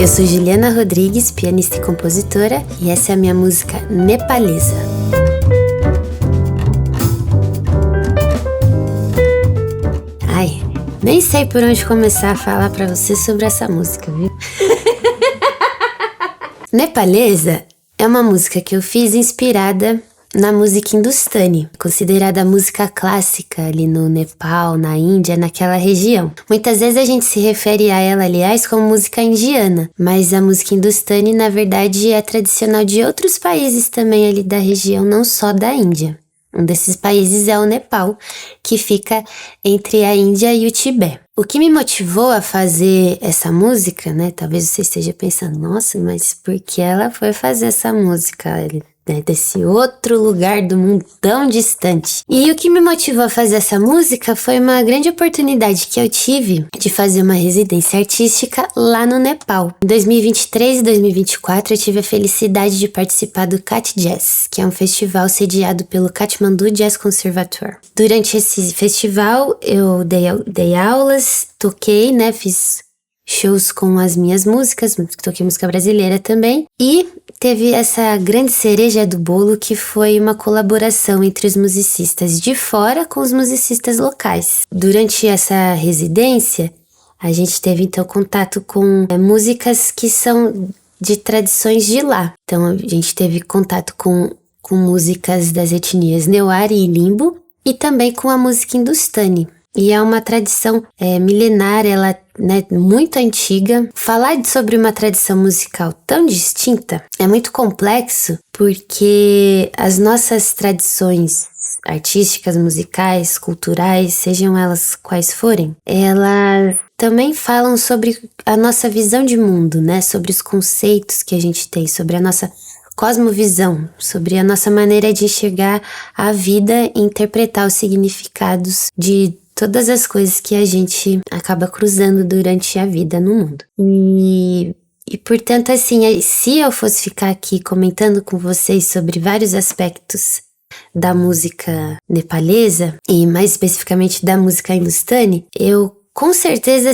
sou Juliana Rodrigues, pianista e compositora, e essa é a minha música Nepalesa. Ai, nem sei por onde começar a falar pra você sobre essa música, viu? Nepalesa é uma música que eu fiz inspirada na música hindustani, considerada a música clássica ali no Nepal, na Índia, naquela região. Muitas vezes a gente se refere a ela, aliás, como música indiana, mas a música hindustani, na verdade, é tradicional de outros países também ali da região, não só da Índia. Um desses países é o Nepal, que fica entre a Índia e o Tibete. O que me motivou a fazer essa música, né? Talvez você esteja pensando, nossa, mas por que ela foi fazer essa música, né, desse outro lugar do mundo tão distante? E o que me motivou a fazer essa música foi uma grande oportunidade que eu tive de fazer uma residência artística lá no Nepal. Em 2023 e 2024 eu tive a felicidade de participar do Kutch Jazz, que é um festival sediado pelo Kathmandu Jazz Conservatoire. Durante esse festival eu dei aulas, toquei, né, fiz shows com as minhas músicas, toquei música brasileira também, e teve essa grande cereja do bolo que foi uma colaboração entre os musicistas de fora com os musicistas locais. Durante essa residência, a gente teve então contato com músicas que são de tradições de lá. Então a gente teve contato com músicas das etnias Newari e Limbu e também com a música hindustani. E é uma tradição milenar, ela, né, muito antiga. Falar sobre uma tradição musical tão distinta é muito complexo, porque as nossas tradições artísticas, musicais, culturais, sejam elas quais forem, elas também falam sobre a nossa visão de mundo, né? Sobre os conceitos que a gente tem, sobre a nossa cosmovisão, sobre a nossa maneira de enxergar a vida e interpretar os significados de todas as coisas que a gente acaba cruzando durante a vida no mundo. E portanto, assim, se eu fosse ficar aqui comentando com vocês sobre vários aspectos da música nepalesa, e mais especificamente da música hindustani, eu com certeza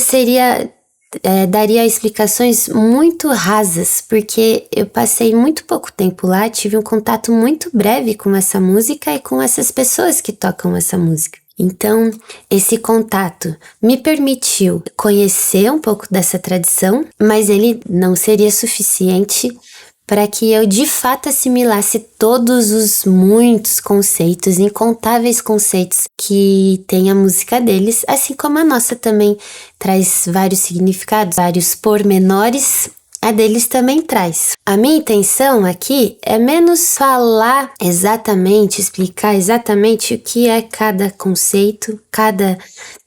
daria explicações muito rasas, porque eu passei muito pouco tempo lá, tive um contato muito breve com essa música e com essas pessoas que tocam essa música. Então, esse contato me permitiu conhecer um pouco dessa tradição, mas ele não seria suficiente para que eu de fato assimilasse todos os muitos conceitos, incontáveis conceitos que tem a música deles, assim como a nossa também traz vários significados, vários pormenores, a deles também traz. A minha intenção aqui é menos falar exatamente, explicar exatamente o que é cada conceito, cada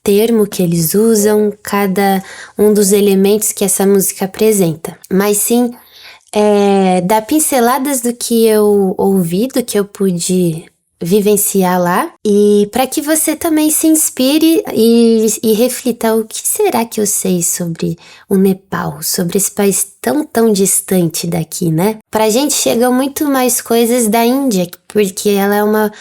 termo que eles usam, cada um dos elementos que essa música apresenta, mas sim dar pinceladas do que eu ouvi, do que eu pude vivenciar lá, e para que você também se inspire e reflita o que será que eu sei sobre o Nepal, sobre esse país tão distante daqui, né? Pra gente chegam muito mais coisas da Índia, porque ela é uma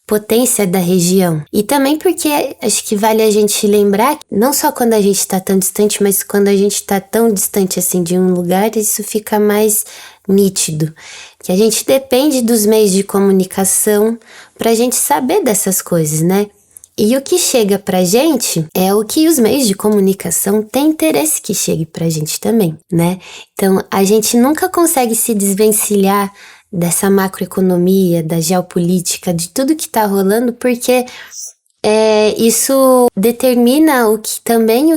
potência da região. E também porque acho que vale a gente lembrar que não só quando a gente tá tão distante, mas quando a gente tá tão distante assim de um lugar, isso fica mais nítido. Que a gente depende dos meios de comunicação pra gente saber dessas coisas, né? E o que chega pra gente é o que os meios de comunicação têm interesse que chegue pra gente também, né? Então, a gente nunca consegue se desvencilhar dessa macroeconomia, da geopolítica, de tudo que tá rolando, porque isso determina o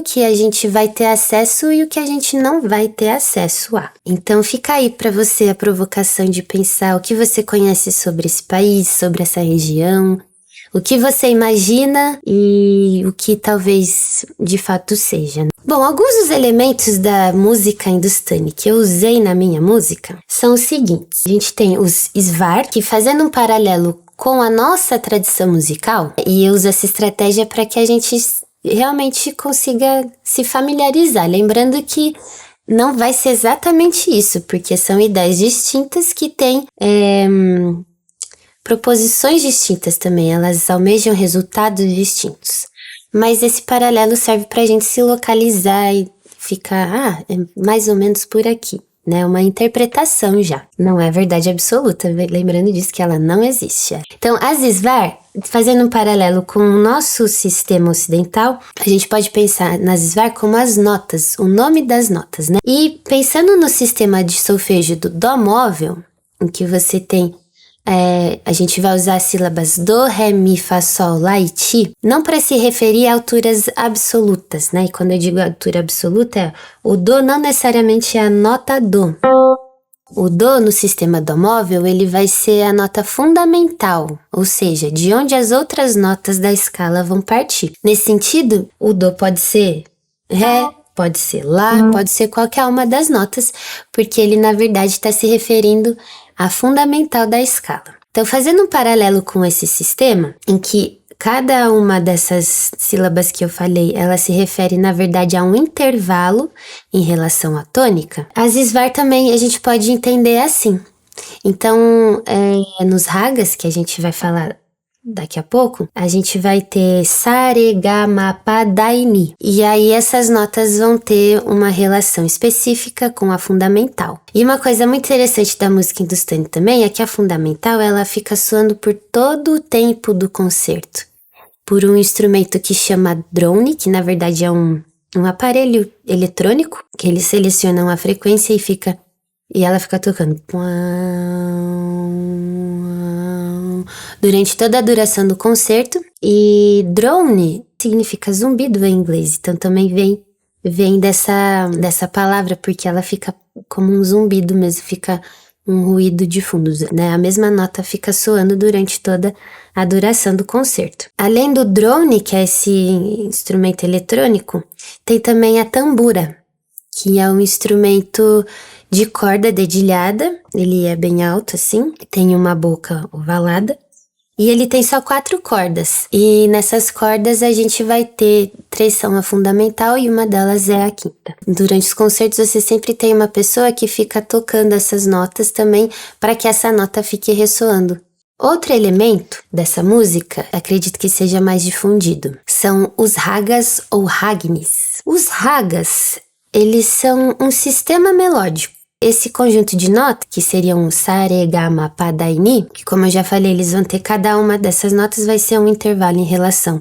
que a gente vai ter acesso e o que a gente não vai ter acesso a. Então fica aí para você a provocação de pensar o que você conhece sobre esse país, sobre essa região, o que você imagina e o que talvez de fato seja. Bom, alguns dos elementos da música hindustani que eu usei na minha música são os seguintes. A gente tem os Svar, que fazendo um paralelo com a nossa tradição musical, e eu uso essa estratégia para que a gente realmente consiga se familiarizar, lembrando que não vai ser exatamente isso, porque são ideias distintas que têm proposições distintas também, elas almejam resultados distintos. Mas esse paralelo serve para a gente se localizar e fica, é mais ou menos por aqui, né? Uma interpretação já. Não é verdade absoluta, lembrando disso que ela não existe. Então, a Zisvar, fazendo um paralelo com o nosso sistema ocidental, a gente pode pensar na Zisvar como as notas, o nome das notas, né? E pensando no sistema de solfejo do Dó móvel, em que você tem a gente vai usar as sílabas do, ré, mi, fá, sol, lá e ti, não para se referir a alturas absolutas, né? E quando eu digo altura absoluta, o do não necessariamente é a nota do. O do no sistema dó móvel, ele vai ser a nota fundamental, ou seja, de onde as outras notas da escala vão partir. Nesse sentido, o do pode ser ré, pode ser lá, pode ser qualquer uma das notas, porque ele na verdade está se referindo à fundamental da escala. Então, fazendo um paralelo com esse sistema, em que cada uma dessas sílabas que eu falei, ela se refere, na verdade, a um intervalo em relação à tônica, a Zisvar também a gente pode entender assim. Então, nos ragas, que a gente vai falar daqui a pouco, a gente vai ter Sa, Re, Ga, Ma, Pa, Da e Mi. E aí essas notas vão ter uma relação específica com a fundamental. E uma coisa muito interessante da música hindustânica também é que a fundamental, ela fica soando por todo o tempo do concerto, por um instrumento que chama drone, que na verdade é um aparelho eletrônico, que ele seleciona uma frequência e ela fica tocando durante toda a duração do concerto. E drone significa zumbido em inglês, então também vem dessa palavra, porque ela fica como um zumbido mesmo, fica um ruído de fundo, né? A mesma nota fica soando durante toda a duração do concerto. Além do drone, que é esse instrumento eletrônico, tem também a tambura, que é um instrumento de corda dedilhada. Ele é bem alto assim, tem uma boca ovalada e ele tem só 4 cordas. E nessas cordas a gente vai ter 3 são a fundamental e uma delas é a quinta. Durante os concertos você sempre tem uma pessoa que fica tocando essas notas também para que essa nota fique ressoando. Outro elemento dessa música, acredito que seja mais difundido, são os ragas ou ragnis. Os ragas, eles são um sistema melódico. Esse conjunto de notas, que seriam Sa, Re, Ga, Ma, Pa, Da e Mi, que como eu já falei, eles vão ter cada uma dessas notas vai ser um intervalo em relação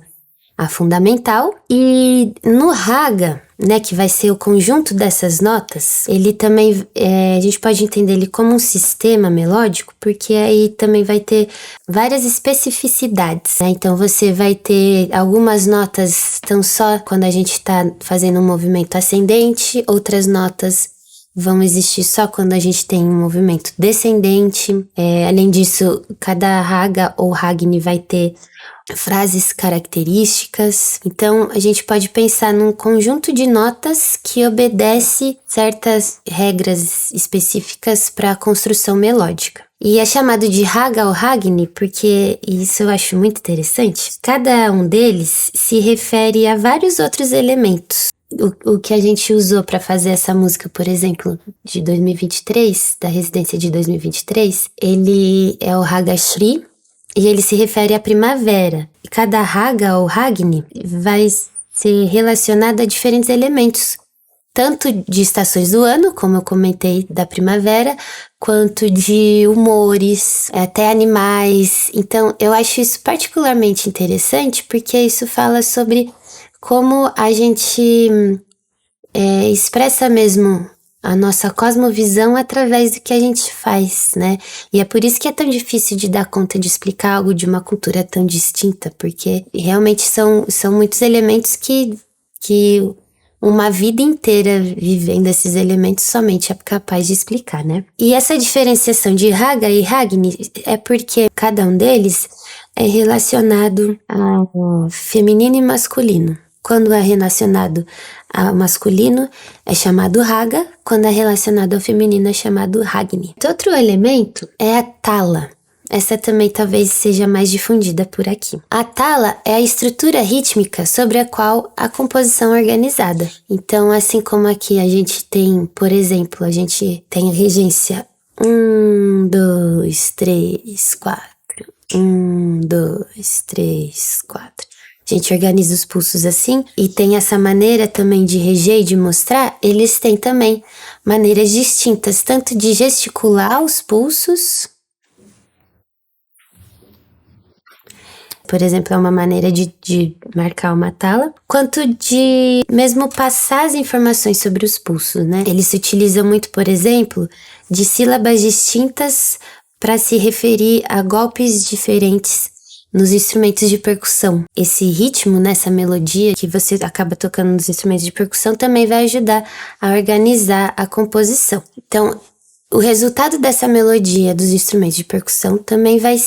à fundamental. E no raga, né, que vai ser o conjunto dessas notas, ele também, a gente pode entender ele como um sistema melódico, porque aí também vai ter várias especificidades, né? Então você vai ter algumas notas estão só quando a gente está fazendo um movimento ascendente, outras notas vão existir só quando a gente tem um movimento descendente. Além disso, cada raga ou ragni vai ter frases características. Então, a gente pode pensar num conjunto de notas que obedece certas regras específicas para a construção melódica. E é chamado de raga ou ragni porque, isso eu acho muito interessante, cada um deles se refere a vários outros elementos. O que a gente usou para fazer essa música, por exemplo, de 2023, da residência de 2023, ele é o Raga Shri e ele se refere à primavera. E cada raga ou ragni vai ser relacionado a diferentes elementos, tanto de estações do ano, como eu comentei da primavera, quanto de humores, até animais. Então, eu acho isso particularmente interessante porque isso fala sobre como a gente expressa mesmo a nossa cosmovisão através do que a gente faz, né? E é por isso que é tão difícil de dar conta de explicar algo de uma cultura tão distinta, porque realmente são muitos elementos que uma vida inteira vivendo esses elementos somente é capaz de explicar, né? E essa diferenciação de raga e ragni é porque cada um deles é relacionado ao feminino e masculino. Quando é relacionado ao masculino, é chamado raga. Quando é relacionado ao feminino, é chamado ragni. Outro elemento é a tala. Essa também talvez seja mais difundida por aqui. A tala é a estrutura rítmica sobre a qual a composição é organizada. Então, assim como aqui a gente tem, por exemplo, a gente tem a regência 1, 2, 3, 4. 1, 2, 3, 4. A A gente organiza os pulsos assim e tem essa maneira também de reger e de mostrar. Eles têm também maneiras distintas, tanto de gesticular os pulsos, por exemplo, é uma maneira de marcar uma tala, quanto de mesmo passar as informações sobre os pulsos, né? Eles se utilizam muito, por exemplo, de sílabas distintas para se referir a golpes diferentes nos instrumentos de percussão. Esse ritmo, né, essa melodia que você acaba tocando nos instrumentos de percussão também vai ajudar a organizar a composição. Então, o resultado dessa melodia dos instrumentos de percussão também vai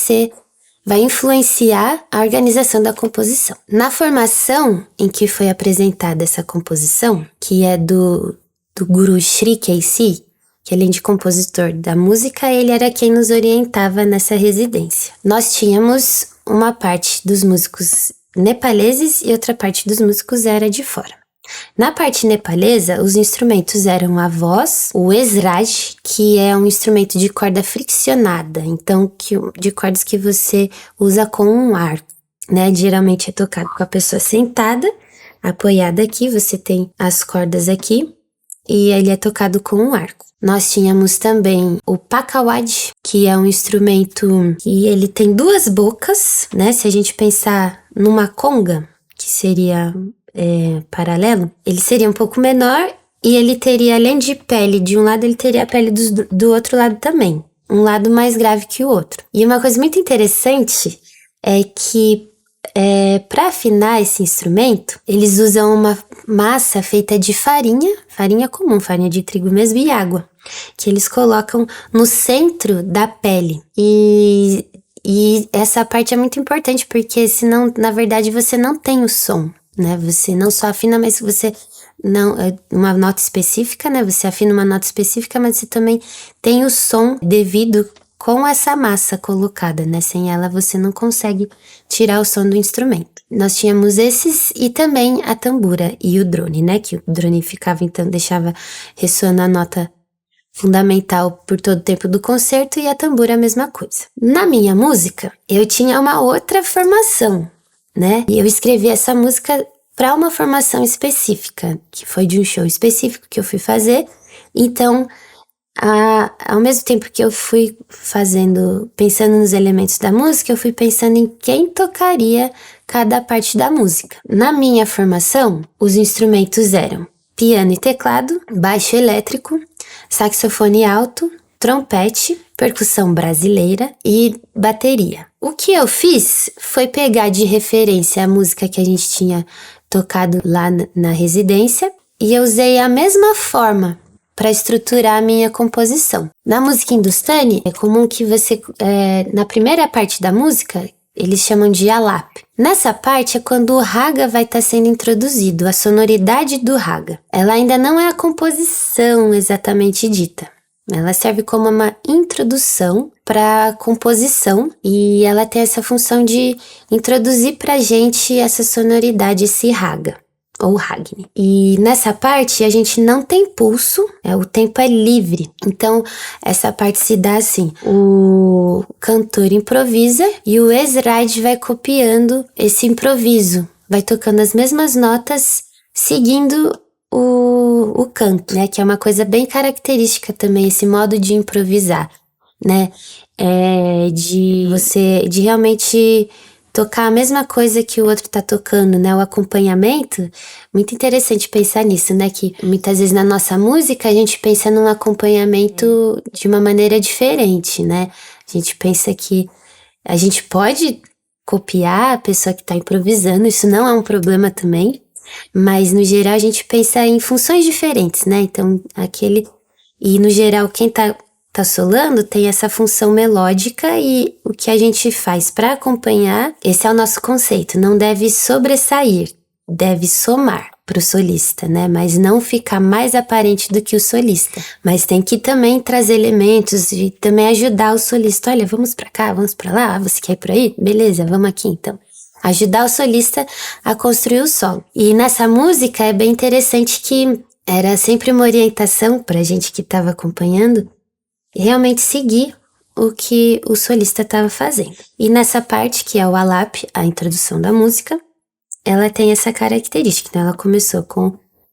influenciar a organização da composição. Na formação em que foi apresentada essa composição, que é do guru Sri K.C., que além de compositor da música, ele era quem nos orientava nessa residência. Nós tínhamos uma parte dos músicos nepaleses e outra parte dos músicos era de fora. Na parte nepalesa, os instrumentos eram a voz, o esraj, que é um instrumento de corda friccionada, então de cordas que você usa com um arco, né? Geralmente é tocado com a pessoa sentada, apoiada aqui, você tem as cordas aqui, e ele é tocado com um arco. Nós tínhamos também o pakawad, que é um instrumento que ele tem duas bocas, né? Se a gente pensar numa conga, que seria paralelo, ele seria um pouco menor e ele teria, além de pele de um lado, ele teria a pele do outro lado também. Um lado mais grave que o outro. E uma coisa muito interessante é que para afinar esse instrumento, eles usam uma massa feita de farinha comum, farinha de trigo mesmo, e água, que eles colocam no centro da pele. E essa parte é muito importante, porque senão, na verdade, você não tem o som, né? Você não só afina, mas você não, uma nota específica, né? Você afina uma nota específica, mas você também tem o som devido com essa massa colocada, né? Sem ela você não consegue tirar o som do instrumento. Nós tínhamos esses e também a tambura e o drone, né? Que o drone ficava, então, deixava ressoando a nota fundamental por todo o tempo do concerto, e a tambura a mesma coisa. Na minha música, eu tinha uma outra formação, né? E eu escrevi essa música para uma formação específica, que foi de um show específico que eu fui fazer. Então, ao mesmo tempo que eu fui pensando nos elementos da música, eu fui pensando em quem tocaria cada parte da música. Na minha formação, os instrumentos eram piano e teclado, baixo elétrico, saxofone alto, trompete, percussão brasileira e bateria. O que eu fiz foi pegar de referência a música que a gente tinha tocado lá na residência, e eu usei a mesma forma para estruturar a minha composição. Na música hindustani, é comum que você, na primeira parte da música, eles chamam de alap. Nessa parte é quando o raga vai estar sendo introduzido, a sonoridade do raga. Ela ainda não é a composição exatamente dita. Ela serve como uma introdução para a composição, e ela tem essa função de introduzir pra gente essa sonoridade, esse raga, ou ragni. E nessa parte a gente não tem pulso, o tempo é livre. Então essa parte se dá assim: o cantor improvisa e o esraj vai copiando esse improviso, vai tocando as mesmas notas seguindo o canto, né? Que é uma coisa bem característica também, esse modo de improvisar, né? De realmente tocar a mesma coisa que o outro tá tocando, né? O acompanhamento, muito interessante pensar nisso, né? Que muitas vezes na nossa música a gente pensa num acompanhamento de uma maneira diferente, né? A gente pensa que a gente pode copiar a pessoa que tá improvisando, isso não é um problema também, mas no geral a gente pensa em funções diferentes, né? Então e no geral quem tá solando tem essa função melódica, e o que a gente faz para acompanhar, esse é o nosso conceito, não deve sobressair, deve somar pro solista, né? Mas não ficar mais aparente do que o solista. Mas tem que também trazer elementos e também ajudar o solista. Olha, vamos pra cá, vamos pra lá, você quer ir por aí? Beleza, vamos aqui então. Ajudar o solista a construir o solo. E nessa música é bem interessante que era sempre uma orientação pra gente que estava acompanhando, realmente seguir o que o solista estava fazendo. E nessa parte, que é o alap, a introdução da música, ela tem essa característica. Então, ela começou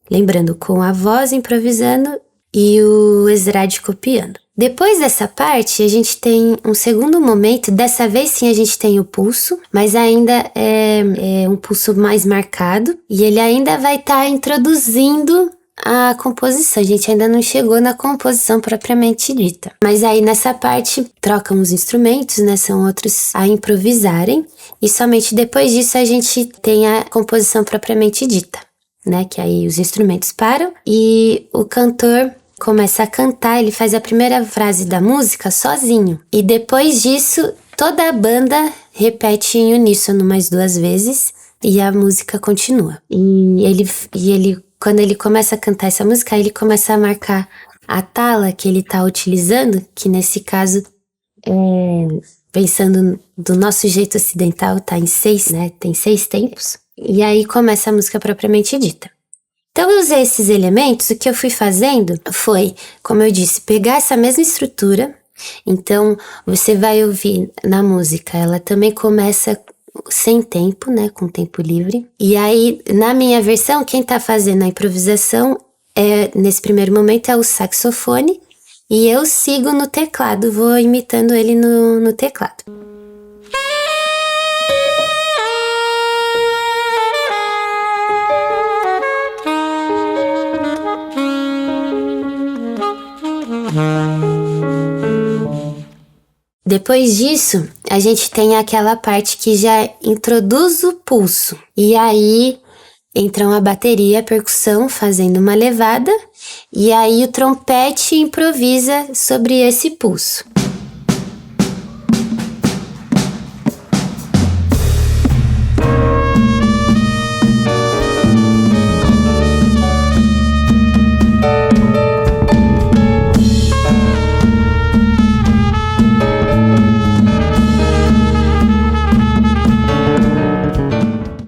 lembrando, com a voz improvisando e o Ezrade copiando. Depois dessa parte, a gente tem um segundo momento. Dessa vez sim a gente tem o pulso, mas ainda é um pulso mais marcado. E ele ainda vai estar introduzindo a composição. A gente ainda não chegou na composição propriamente dita. Mas aí nessa parte trocam os instrumentos, né? São outros a improvisarem. E somente depois disso a gente tem a composição propriamente dita, né? Que aí os instrumentos param e o cantor começa a cantar. Ele faz a primeira frase da música sozinho. E depois disso, toda a banda repete em uníssono mais 2 vezes e a música continua. E ele quando ele começa a cantar essa música, ele começa a marcar a tala que ele tá utilizando, que nesse caso, pensando do nosso jeito ocidental, tá em 6, né? Tem 6 tempos. E aí começa a música propriamente dita. Então eu usei esses elementos. O que eu fui fazendo foi, como eu disse, pegar essa mesma estrutura. Então você vai ouvir na música, ela também começa sem tempo, né, com tempo livre. E aí, na minha versão, quem tá fazendo a improvisação nesse primeiro momento é o saxofone, e eu sigo no teclado, vou imitando ele no teclado. Depois disso, a gente tem aquela parte que já introduz o pulso. E aí entram a bateria e a percussão fazendo uma levada. E aí o trompete improvisa sobre esse pulso.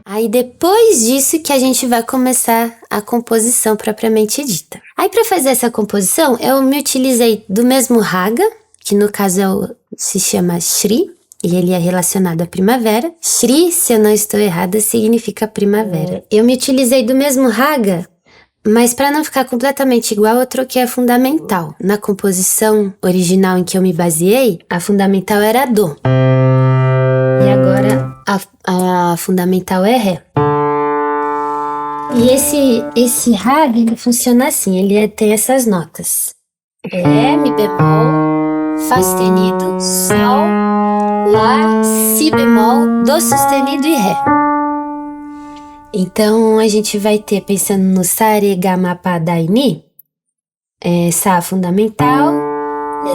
Aí depois disso que a gente vai começar a composição propriamente dita. Aí para fazer essa composição, eu me utilizei do mesmo raga, que no caso se chama Shri, e ele é relacionado à primavera. Shri, se eu não estou errada, significa primavera. Eu me utilizei do mesmo raga, mas para não ficar completamente igual, eu troquei a fundamental. Na composição original em que eu me baseei, a fundamental era Dó. E agora a fundamental é Ré. E esse raga, ele funciona assim, ele tem essas notas. Ré, Mi bemol, Fá sustenido, Sol, Lá, Si bemol, Dó sustenido e Ré. Então a gente vai ter, pensando no Sa, Re, Ga, Ma, Pa, Da e Mi, Sa fundamental,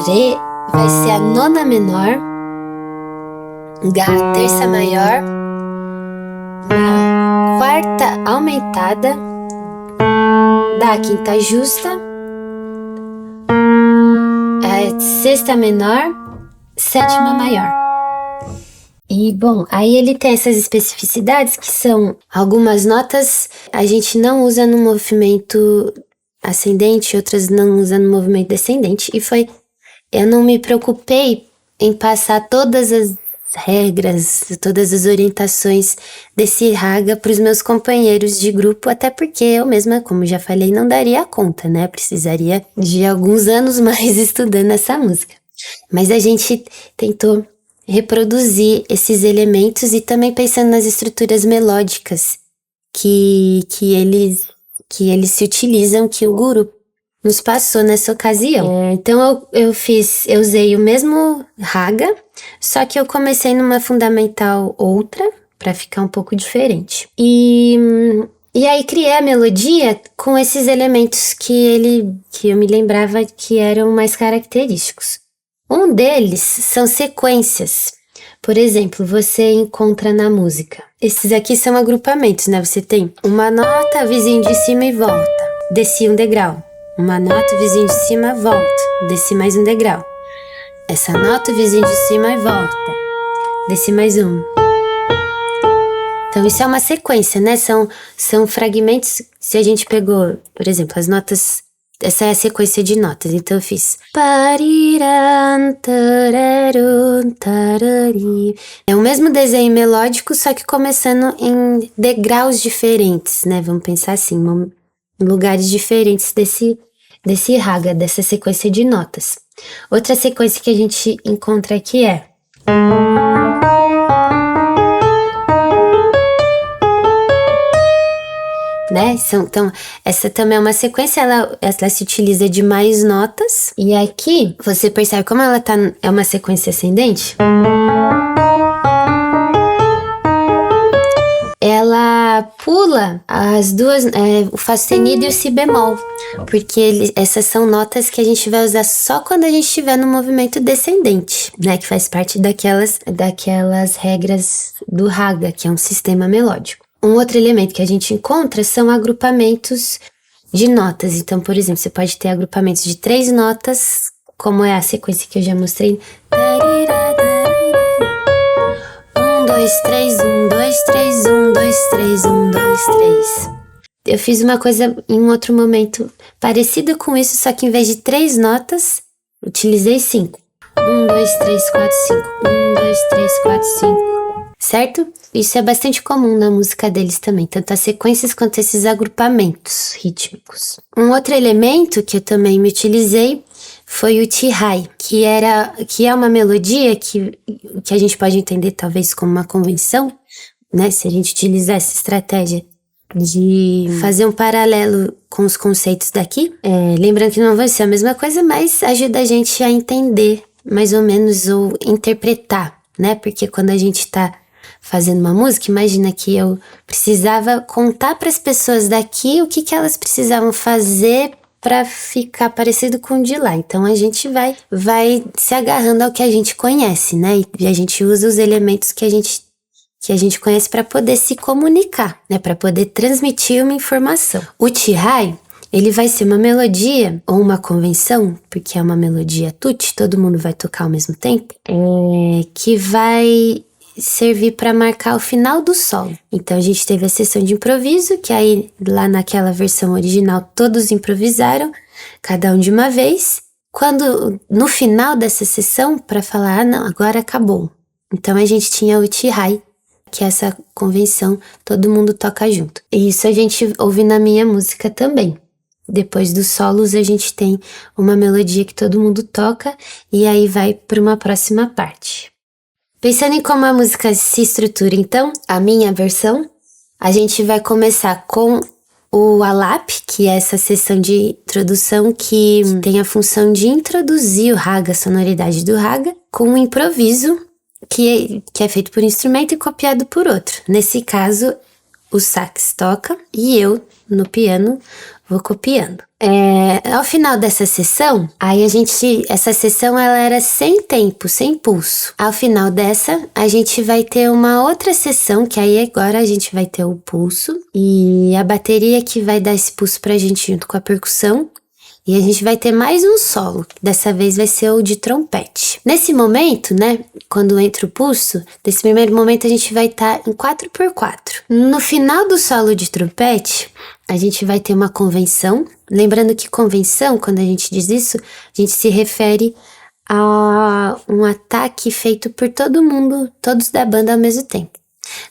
Re vai ser a nona menor, Ga, terça maior, Ma, quarta aumentada, Da, quinta justa, sexta menor, sétima maior. E bom, aí ele tem essas especificidades que são algumas notas a gente não usa no movimento ascendente, outras não usa no movimento descendente. Eu não me preocupei em passar todas as regras, todas as orientações desse raga para os meus companheiros de grupo, até porque eu mesma, como já falei, não daria conta, né? Precisaria de alguns anos mais estudando essa música. Mas a gente tentou reproduzir esses elementos e também pensando nas estruturas melódicas que eles se utilizam, que o guru nos passou nessa ocasião. Então eu usei o mesmo raga, só que eu comecei numa fundamental outra, para ficar um pouco diferente. E aí criei a melodia com esses elementos que eu me lembrava que eram mais característicos. Um deles são sequências. Por exemplo, você encontra na música. Esses aqui são agrupamentos, né? Você tem uma nota, vizinho de cima e volta. Desci um degrau. Uma nota, vizinho de cima, volta. Desci mais um degrau. Essa nota, vizinho de cima e volta. Desci mais um. Então isso é uma sequência, né? São fragmentos. Se a gente pegou, por exemplo, as notas Essa é a sequência de notas, então eu fiz pariran, tararum, tarari. É o mesmo desenho melódico, só que começando em degraus diferentes, né? Vamos pensar assim, em lugares diferentes desse raga, dessa sequência de notas. Outra sequência que a gente encontra aqui é né? Então, essa também é uma sequência, ela se utiliza de mais notas. E aqui, você percebe como ela é uma sequência ascendente? Ela pula as duas, o Fá sustenido e o Si bemol, porque essas são notas que a gente vai usar só quando a gente estiver no movimento descendente, né? Que faz parte daquelas regras do raga, que é um sistema melódico. Um outro elemento que a gente encontra são agrupamentos de notas. Então, por exemplo, você pode ter agrupamentos de 3 notas, como é a sequência que eu já mostrei. 1, 2, 3, 1, 2, 3, 1, 2, 3, 1, 2, 3. Eu fiz uma coisa em um outro momento parecida com isso, só que em vez de 3 notas, utilizei 5. 1, 2, 3, 4, 5. 1, 2, 3, 4, 5. Certo? Isso é bastante comum na música deles também, tanto as sequências quanto esses agrupamentos rítmicos. Um outro elemento que eu também me utilizei foi o Ti-High, que é uma melodia que a gente pode entender talvez como uma convenção, né? Se a gente utilizar essa estratégia de fazer um paralelo com os conceitos daqui. Lembrando que não vai ser a mesma coisa, mas ajuda a gente a entender mais ou menos ou interpretar, né? Porque quando a gente tá fazendo uma música, imagina que eu precisava contar para as pessoas daqui o que elas precisavam fazer para ficar parecido com o de lá. Então a gente vai se agarrando ao que a gente conhece, né? E a gente usa os elementos que a gente conhece para poder se comunicar, né? Para poder transmitir uma informação. O Ti-High, ele vai ser uma melodia ou uma convenção, porque é uma melodia tutti, todo mundo vai tocar ao mesmo tempo, que vai servir para marcar o final do solo. Então a gente teve a sessão de improviso, que aí lá naquela versão original todos improvisaram, cada um de uma vez. Quando no final dessa sessão, para falar, não, agora acabou. Então a gente tinha o Ti-High, que é essa convenção, todo mundo toca junto. E isso a gente ouve na minha música também. Depois dos solos a gente tem uma melodia que todo mundo toca e aí vai para uma próxima parte. Pensando em como a música se estrutura, então, a minha versão, a gente vai começar com o alap, que é essa sessão de introdução que tem a função de introduzir o raga, a sonoridade do raga, com um improviso que é feito por um instrumento e copiado por outro. Nesse caso, o sax toca e eu, no piano, vou copiando. Ao final dessa sessão, essa sessão ela era sem tempo, sem pulso. Ao final dessa, a gente vai ter uma outra sessão, que aí agora a gente vai ter o pulso e a bateria que vai dar esse pulso pra gente junto com a percussão. E a gente vai ter mais um solo, dessa vez vai ser o de trompete. Nesse momento, né, quando entra o pulso, nesse primeiro momento a gente vai estar em 4x4. No final do solo de trompete, a gente vai ter uma convenção. Lembrando que convenção, quando a gente diz isso, a gente se refere a um ataque feito por todo mundo, todos da banda ao mesmo tempo.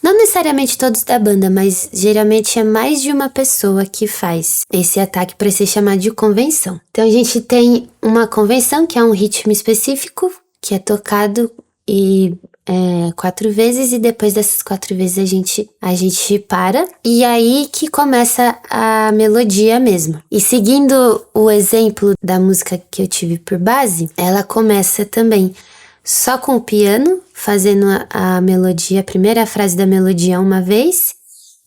Não necessariamente todos da banda, mas geralmente é mais de uma pessoa que faz esse ataque para ser chamado de convenção. Então a gente tem uma convenção, que é um ritmo específico, que é tocado 4 vezes, e depois dessas 4 vezes a gente para, e aí que começa a melodia mesmo. E seguindo o exemplo da música que eu tive por base, ela começa também só com o piano, fazendo a melodia, a primeira frase da melodia uma vez,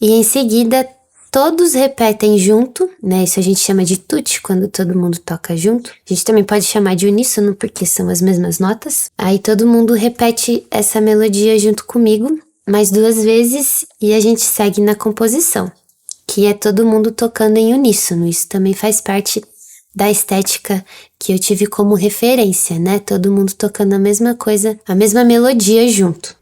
e em seguida todos repetem junto, né? Isso a gente chama de tutti, quando todo mundo toca junto. A gente também pode chamar de uníssono, porque são as mesmas notas. Aí todo mundo repete essa melodia junto comigo, mais 2 vezes, e a gente segue na composição, que é todo mundo tocando em uníssono. Isso também faz parte da estética que eu tive como referência, né? Todo mundo tocando a mesma coisa, a mesma melodia junto.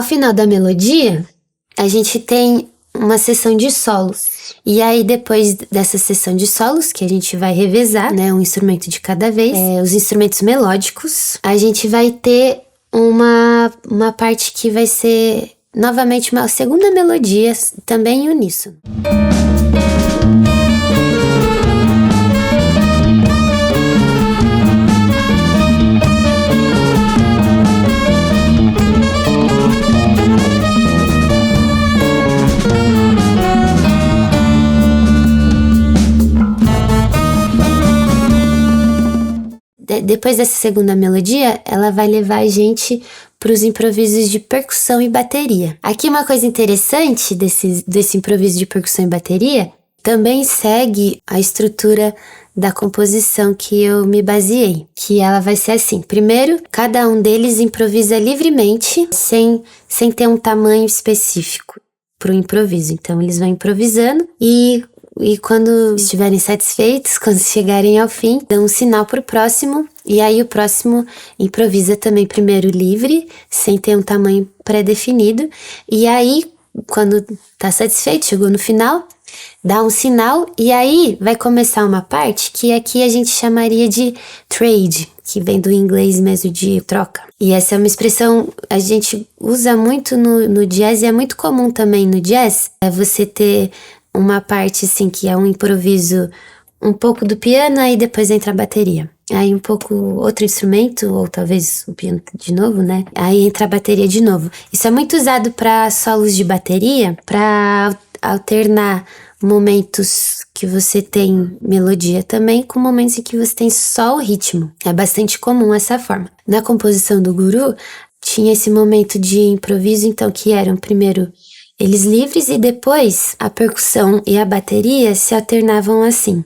Ao final da melodia, a gente tem uma sessão de solos. E aí, depois dessa sessão de solos, que a gente vai revezar, né, um instrumento de cada vez, os instrumentos melódicos, a gente vai ter uma parte que vai ser novamente uma segunda melodia, também em uníssono. Depois dessa segunda melodia, ela vai levar a gente para os improvisos de percussão e bateria. Aqui uma coisa interessante desse improviso de percussão e bateria, também segue a estrutura da composição que eu me baseei, que ela vai ser assim. Primeiro, cada um deles improvisa livremente, sem ter um tamanho específico para o improviso. Então eles vão improvisando e quando estiverem satisfeitos, quando chegarem ao fim, dão um sinal pro próximo, e aí o próximo improvisa também primeiro livre, sem ter um tamanho pré-definido, e aí, quando tá satisfeito, chegou no final, dá um sinal, e aí vai começar uma parte que aqui a gente chamaria de trade, que vem do inglês mesmo de troca. E essa é uma expressão a gente usa muito no jazz, e é muito comum também no jazz, é você ter uma parte assim que é um improviso um pouco do piano, aí depois entra a bateria. Aí um pouco outro instrumento, ou talvez o piano de novo, né? Aí entra a bateria de novo. Isso é muito usado para solos de bateria, para alternar momentos que você tem melodia também com momentos em que você tem só o ritmo. É bastante comum essa forma. Na composição do Guru, tinha esse momento de improviso, então, que eram primeiro eles livres, e depois a percussão e a bateria se alternavam assim.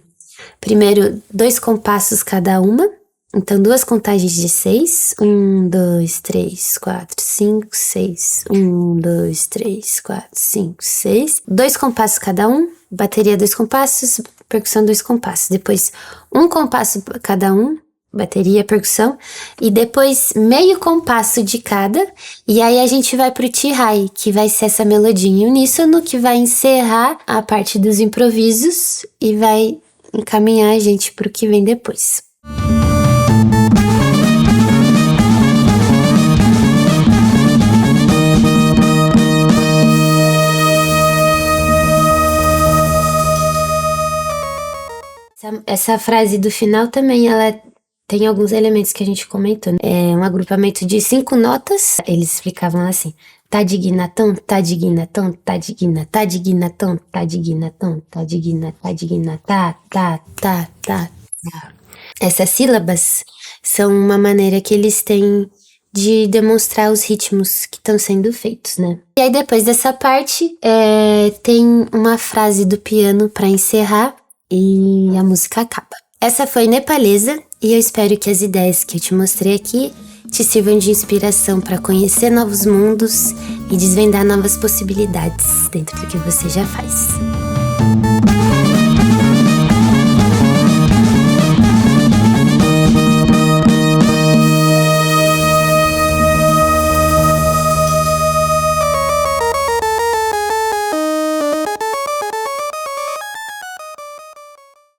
Primeiro, 2 compassos cada uma, então 2 contagens de 6. 1, 2, 3, 4, 5, 6. 1, 2, 3, 4, 5, 6. 2 compassos cada um, bateria 2 compassos, percussão 2 compassos. Depois, 1 compasso cada um, bateria, percussão, e depois meio compasso de cada, e aí a gente vai pro T-High, que vai ser essa melodia em uníssono, que vai encerrar a parte dos improvisos e vai encaminhar a gente pro que vem depois. Essa frase do final também, ela tem alguns elementos que a gente comentou, né? É um agrupamento de 5 notas. Eles explicavam assim: tadignatão, tadignatão, tadigna, tadignatão, tadignatão, tadigna, tadigna, tá. Essas sílabas são uma maneira que eles têm de demonstrar os ritmos que estão sendo feitos, né? E aí depois dessa parte, tem uma frase do piano para encerrar e a música acaba. Essa foi Nepalesa, e eu espero que as ideias que eu te mostrei aqui te sirvam de inspiração para conhecer novos mundos e desvendar novas possibilidades dentro do que você já faz.